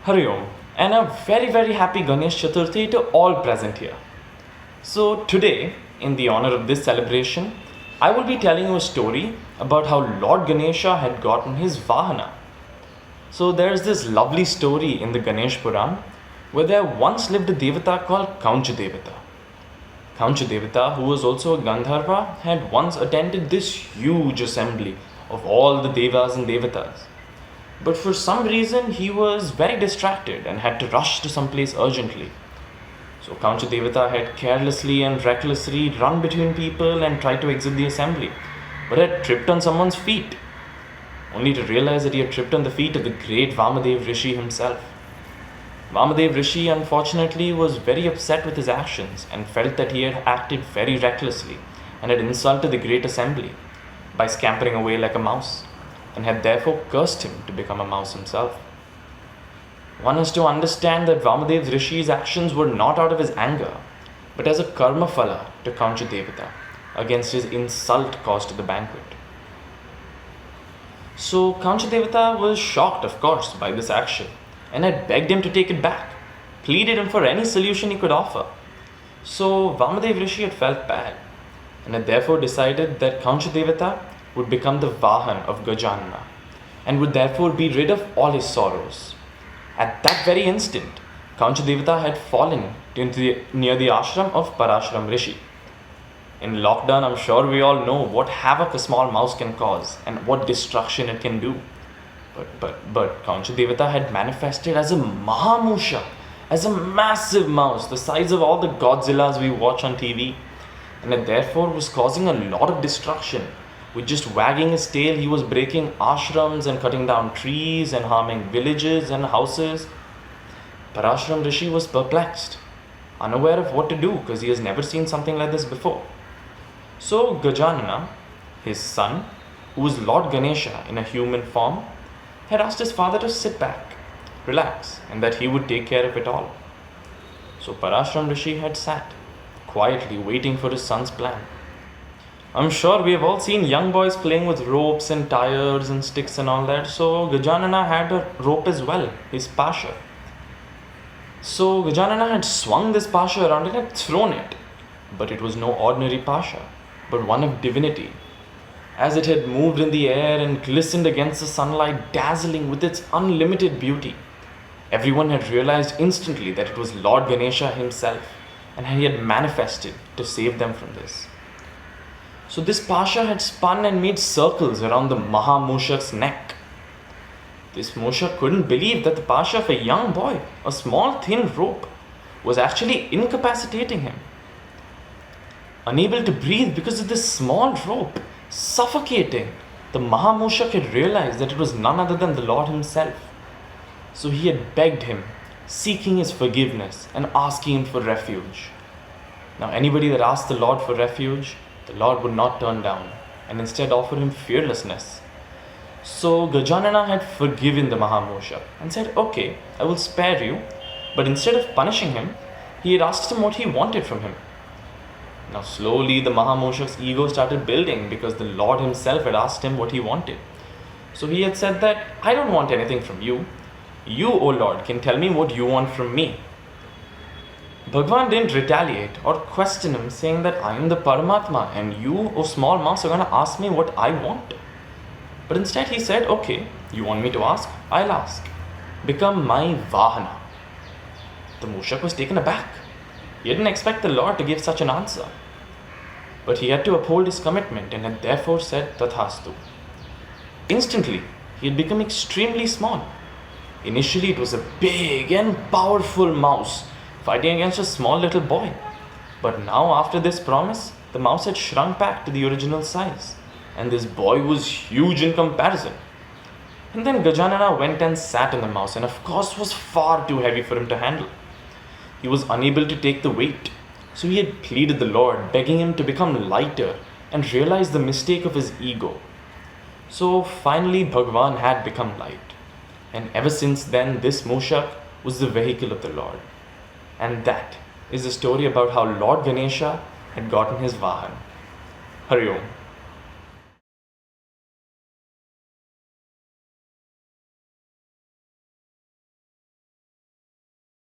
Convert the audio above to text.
Hari Om, and a very happy Ganesh Chaturthi to all present here. So, today, in the honor of this celebration, I will be telling you a story about how Lord Ganesha had gotten his Vahana. So, there's this lovely story in the Ganesh Puran where there once lived a Devata called Kauncha Devata. Kauncha Devata, who was also a Gandharva, had once attended this huge assembly of all the Devas and Devatas. But for some reason, he was very distracted and had to rush to some place urgently. So Kauncha Devata had carelessly and recklessly run between people and tried to exit the assembly, but had tripped on someone's feet, only to realize that he had tripped on the feet of the great Vamadev Rishi himself. Vamadev Rishi, unfortunately, was very upset with his actions and felt that he had acted very recklessly and had insulted the great assembly by scampering away like a mouse, and had therefore cursed him to become a mouse himself. One has to understand that Vamadev Rishi's actions were not out of his anger, but as a karma phala to Kauncha Devata against his insult caused to the banquet. So Kauncha Devata was shocked, of course, by this action and had begged him to take it back, pleaded him for any solution he could offer. So Vamadev Rishi had felt bad and had therefore decided that Kauncha Devata would become the Vahan of Gajanana and would therefore be rid of all his sorrows. At that very instant, Kauncha Devata had fallen near the ashram of Parashram Rishi. In lockdown, I'm sure we all know what havoc a small mouse can cause and what destruction it can do. But Kauncha Devata had manifested as a Mahamusha, as a massive mouse the size of all the Godzillas we watch on TV, and it therefore was causing a lot of destruction. With just wagging his tail, he was breaking ashrams and cutting down trees and harming villages and houses. Parashram Rishi was perplexed, unaware of what to do because he has never seen something like this before. So Gajanana, his son, who was Lord Ganesha in a human form, had asked his father to sit back, relax, and that he would take care of it all. So Parashram Rishi had sat, quietly waiting for his son's plan. I'm sure we have all seen young boys playing with ropes and tires and sticks and all that. So Gajanana had a rope as well, his pasha. So Gajanana had swung this pasha around and had thrown it. But it was no ordinary pasha, but one of divinity. As it had moved in the air and glistened against the sunlight, dazzling with its unlimited beauty, everyone had realized instantly that it was Lord Ganesha himself, and he had manifested to save them from this. So this pasha had spun and made circles around the Mahamushak's neck. This Mushak couldn't believe that the pasha of a young boy, a small thin rope, was actually incapacitating him. Unable to breathe because of this small rope, suffocating, the Mahamushak had realized that it was none other than the Lord himself. So he had begged him, seeking his forgiveness and asking him for refuge. Now anybody that asked the Lord for refuge, the Lord would not turn down and instead offer him fearlessness. So Gajanana had forgiven the Mahamushak and said, okay, I will spare you, but instead of punishing him, he had asked him what he wanted from him. Now slowly the Mahamushak's ego started building because the Lord himself had asked him what he wanted. So he had said that, I don't want anything from you. You, O Lord, can tell me what you want from me. Bhagwan didn't retaliate or question him, saying that I am the Paramatma and you, O small mouse, are going to ask me what I want. But instead he said, okay, you want me to ask? I'll ask. Become my Vahana. The Mushak was taken aback. He didn't expect the Lord to give such an answer. But he had to uphold his commitment and had therefore said Tathastu. Instantly, he had become extremely small. Initially, it was a big and powerful mouse fighting against a small little boy. But now, after this promise, the mouse had shrunk back to the original size, and this boy was huge in comparison. And then Gajanana went and sat on the mouse, and of course was far too heavy for him to handle. He was unable to take the weight, so he had pleaded the Lord, begging him to become lighter and realize the mistake of his ego. So finally Bhagwan had become light, and ever since then this Mushak was the vehicle of the Lord. And that is the story about how Lord Ganesha had gotten his Vahan. Hari Om.